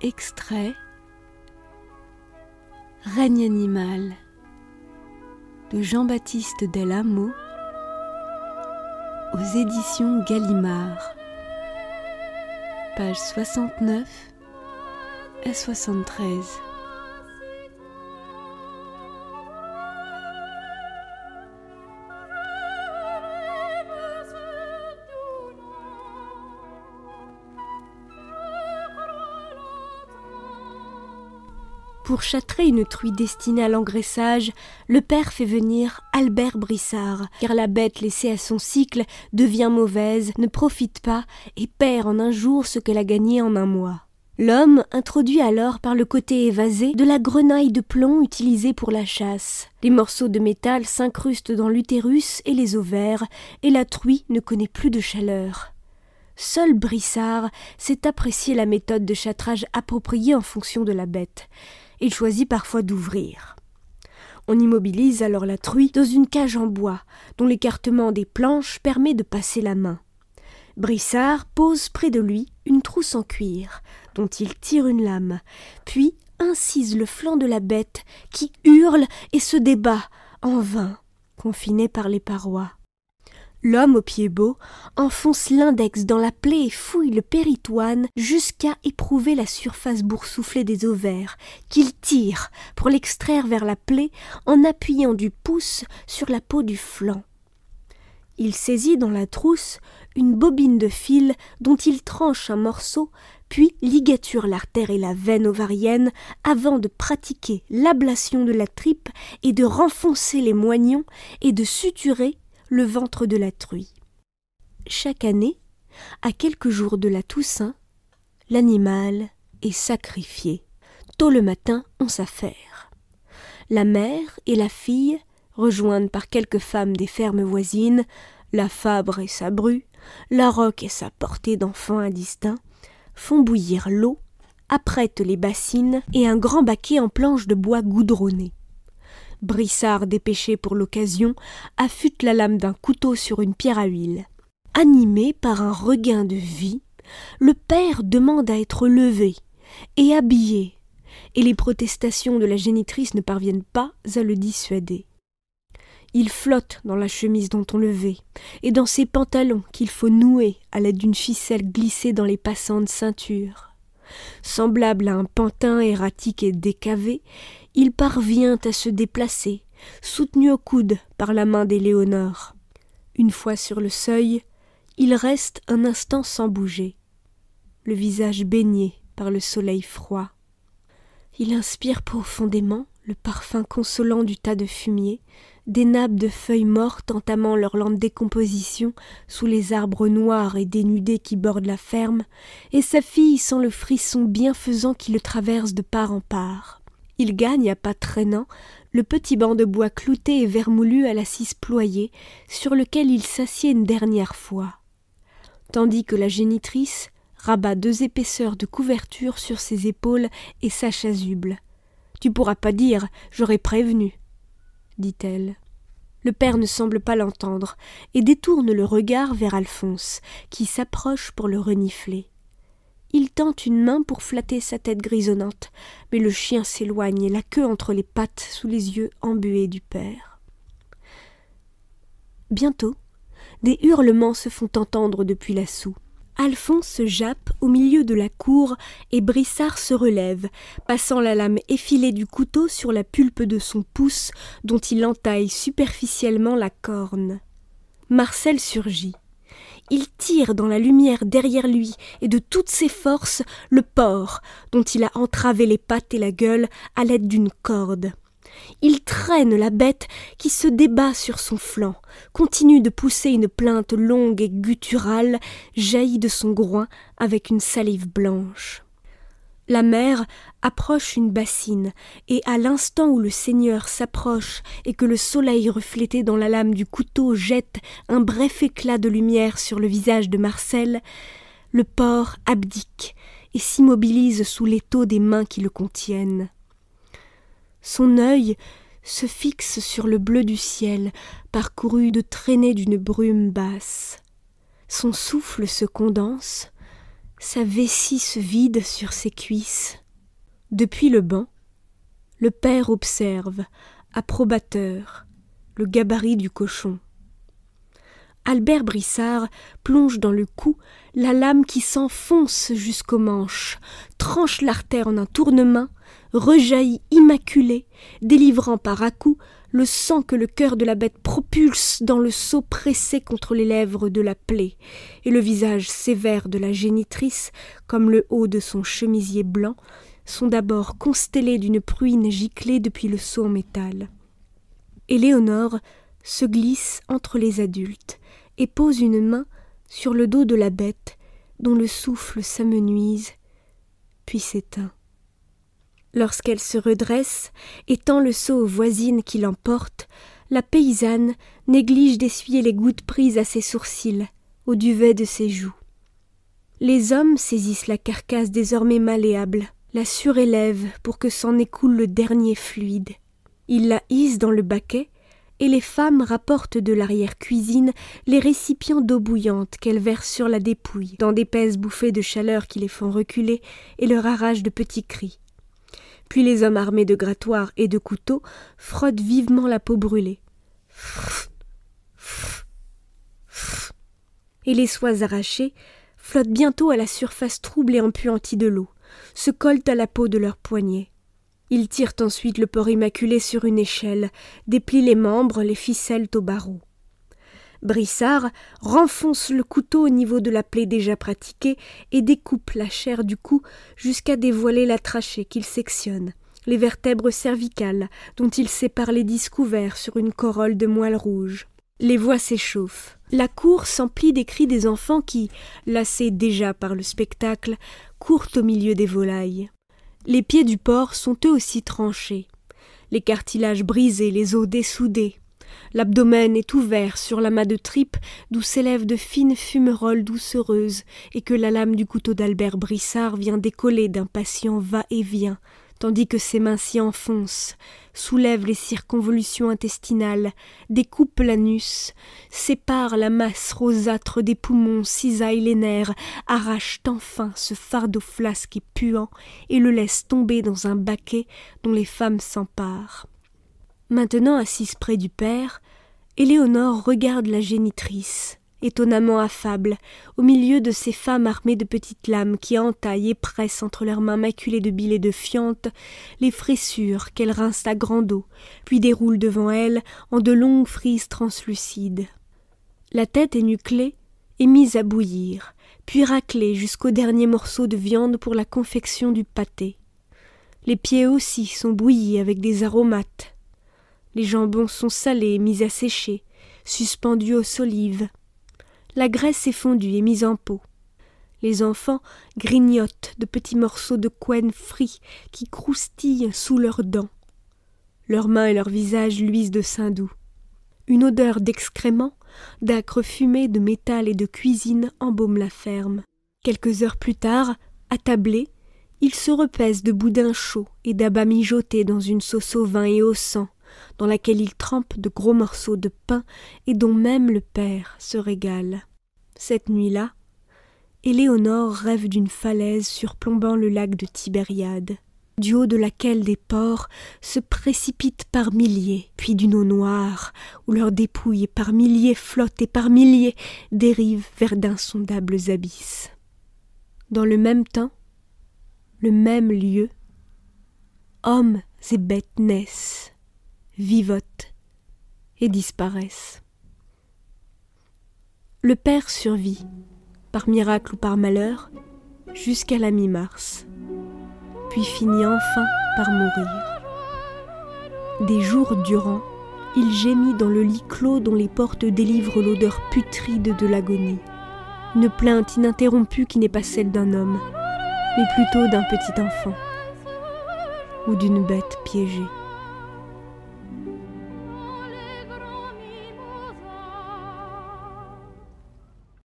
Extrait Règne animal de Jean-Baptiste Del Amo aux éditions Gallimard, pages 69 à 73. Pour châtrer une truie destinée à l'engraissage, le père fait venir Albert Brissard, car la bête laissée à son cycle devient mauvaise, ne profite pas et perd en un jour ce qu'elle a gagné en un mois. L'homme introduit alors par le côté évasé de la grenaille de plomb utilisée pour la chasse. Les morceaux de métal s'incrustent dans l'utérus et les ovaires, et la truie ne connaît plus de chaleur. Seul Brissard sait apprécier la méthode de châtrage appropriée en fonction de la bête. Il choisit parfois d'ouvrir. On immobilise alors la truie dans une cage en bois, dont l'écartement des planches permet de passer la main. Brissard pose près de lui une trousse en cuir, dont il tire une lame, puis incise le flanc de la bête, qui hurle et se débat, en vain, confiné par les parois. L'homme au pied beau enfonce l'index dans la plaie et fouille le péritoine jusqu'à éprouver la surface boursouflée des ovaires, qu'il tire pour l'extraire vers la plaie en appuyant du pouce sur la peau du flanc. Il saisit dans la trousse une bobine de fil dont il tranche un morceau, puis ligature l'artère et la veine ovarienne avant de pratiquer l'ablation de la tripe et de renfoncer les moignons et de suturer le ventre de la truie. Chaque année, à quelques jours de la Toussaint, l'animal est sacrifié. Tôt le matin, on s'affaire. La mère et la fille, rejointes par quelques femmes des fermes voisines, la Fabre et sa bru, la Roque et sa portée d'enfants indistincts, font bouillir l'eau, apprêtent les bassines et un grand baquet en planches de bois goudronnées. Brissard, dépêché pour l'occasion, affûte la lame d'un couteau sur une pierre à huile. Animé par un regain de vie, le père demande à être levé et habillé, et les protestations de la génitrice ne parviennent pas à le dissuader. Il flotte dans la chemise dont on le vêt, et dans ses pantalons qu'il faut nouer à l'aide d'une ficelle glissée dans les passants de ceinture. Semblable à un pantin erratique et décavé, il parvient à se déplacer, soutenu au coude par la main d'Éléonore. Une fois sur le seuil, il reste un instant sans bouger, le visage baigné par le soleil froid. Il inspire profondément le parfum consolant du tas de fumier, des nappes de feuilles mortes entamant leur lente décomposition sous les arbres noirs et dénudés qui bordent la ferme, et sa fille sent le frisson bienfaisant qui le traverse de part en part. Il gagne à pas traînants le petit banc de bois clouté et vermoulu à l'assise ployée, sur lequel il s'assied une dernière fois, tandis que la génitrice rabat 2 épaisseurs de couverture sur ses épaules et sa chasuble. « Tu pourras pas dire, j'aurais prévenu », dit-elle. Le père ne semble pas l'entendre et détourne le regard vers Alphonse, qui s'approche pour le renifler. Il tente une main pour flatter sa tête grisonnante, mais le chien s'éloigne, la queue entre les pattes, sous les yeux embués du père. Bientôt, des hurlements se font entendre depuis la soue. Alphonse se jappe au milieu de la cour et Brissard se relève, passant la lame effilée du couteau sur la pulpe de son pouce dont il entaille superficiellement la corne. Marcel surgit. Il tire dans la lumière derrière lui et de toutes ses forces le porc dont il a entravé les pattes et la gueule à l'aide d'une corde. Il traîne la bête qui se débat sur son flanc, continue de pousser une plainte longue et gutturale, jaillie de son groin avec une salive blanche. La mère approche une bassine, et à l'instant où le seigneur s'approche et que le soleil reflété dans la lame du couteau jette un bref éclat de lumière sur le visage de Marcel, le porc abdique et s'immobilise sous l'étau des mains qui le contiennent. Son œil se fixe sur le bleu du ciel, parcouru de traînées d'une brume basse. Son souffle se condense, sa vessie se vide sur ses cuisses. Depuis le banc, le père observe, approbateur, le gabarit du cochon. Albert Brissard plonge dans le cou la lame qui s'enfonce jusqu'au manche, tranche l'artère en un tournement, rejaillit immaculé, délivrant par à-coups le sang que le cœur de la bête propulse dans le seau pressé contre les lèvres de la plaie, et le visage sévère de la génitrice, comme le haut de son chemisier blanc, sont d'abord constellés d'une pruine giclée depuis le seau en métal. Éléonore se glisse entre les adultes et pose une main sur le dos de la bête dont le souffle s'amenuise, puis s'éteint. Lorsqu'elle se redresse et tend le seau aux voisines qui l'emportent, la paysanne néglige d'essuyer les gouttes prises à ses sourcils, au duvet de ses joues. Les hommes saisissent la carcasse désormais malléable, la surélèvent pour que s'en écoule le dernier fluide. Ils la hissent dans le baquet, et les femmes rapportent de l'arrière-cuisine les récipients d'eau bouillante qu'elles versent sur la dépouille, dans d'épaisses bouffées de chaleur qui les font reculer et leur arrachent de petits cris. Puis les hommes armés de grattoirs et de couteaux frottent vivement la peau brûlée. Et les soies arrachées flottent bientôt à la surface trouble et empuantie de l'eau, se collent à la peau de leurs poignets. Ils tirent ensuite le porc immaculé sur une échelle, déplient les membres, les ficellent au barreau. Brissard renfonce le couteau au niveau de la plaie déjà pratiquée et découpe la chair du cou jusqu'à dévoiler la trachée qu'il sectionne, les vertèbres cervicales dont il sépare les disques ouverts sur une corolle de moelle rouge. Les voix s'échauffent. La cour s'emplit des cris des enfants qui, lassés déjà par le spectacle, courent au milieu des volailles. Les pieds du porc sont eux aussi tranchés, les cartilages brisés, les os dessoudés. L'abdomen est ouvert sur l'amas de tripes d'où s'élèvent de fines fumerolles doucereuses et que la lame du couteau d'Albert Brissard vient décoller d'un patient va-et-vient, tandis que ses mains s'y enfoncent, soulèvent les circonvolutions intestinales, découpent l'anus, séparent la masse rosâtre des poumons, cisaillent les nerfs, arrachent enfin ce fardeau flasque et puant et le laissent tomber dans un baquet dont les femmes s'emparent. Maintenant assise près du père, Éléonore regarde la génitrice, étonnamment affable, au milieu de ces femmes armées de petites lames qui entaillent et pressent entre leurs mains maculées de bile et de fiente les fraissures qu'elles rincent à grande eau, puis déroulent devant elles en de longues frises translucides. La tête énuclée est mise à bouillir, puis raclée jusqu'au dernier morceau de viande pour la confection du pâté. Les pieds aussi sont bouillis avec des aromates. Les jambons sont salés et mis à sécher, suspendus aux solives. La graisse est fondue et mise en pot. Les enfants grignotent de petits morceaux de couenne frits qui croustillent sous leurs dents. Leurs mains et leurs visages luisent de sein doux. Une odeur d'excréments, d'âcre fumée, de métal et de cuisine embaume la ferme. Quelques heures plus tard, attablés, ils se repaissent de boudins chauds et d'abats mijotés dans une sauce au vin et au sang, dans laquelle ils trempent de gros morceaux de pain et dont même le père se régale. Cette nuit-là, Éléonore rêve d'une falaise surplombant le lac de Tibériade, du haut de laquelle des porcs se précipitent par milliers, puis d'une eau noire, où leurs dépouilles par milliers flottent et par milliers dérivent vers d'insondables abysses. Dans le même temps, le même lieu, hommes et bêtes naissent, vivotent et disparaissent. Le père survit, par miracle ou par malheur, jusqu'à la mi-mars, puis finit enfin par mourir. Des jours durant, il gémit dans le lit clos dont les portes délivrent l'odeur putride de l'agonie, une plainte ininterrompue qui n'est pas celle d'un homme, mais plutôt d'un petit enfant ou d'une bête piégée.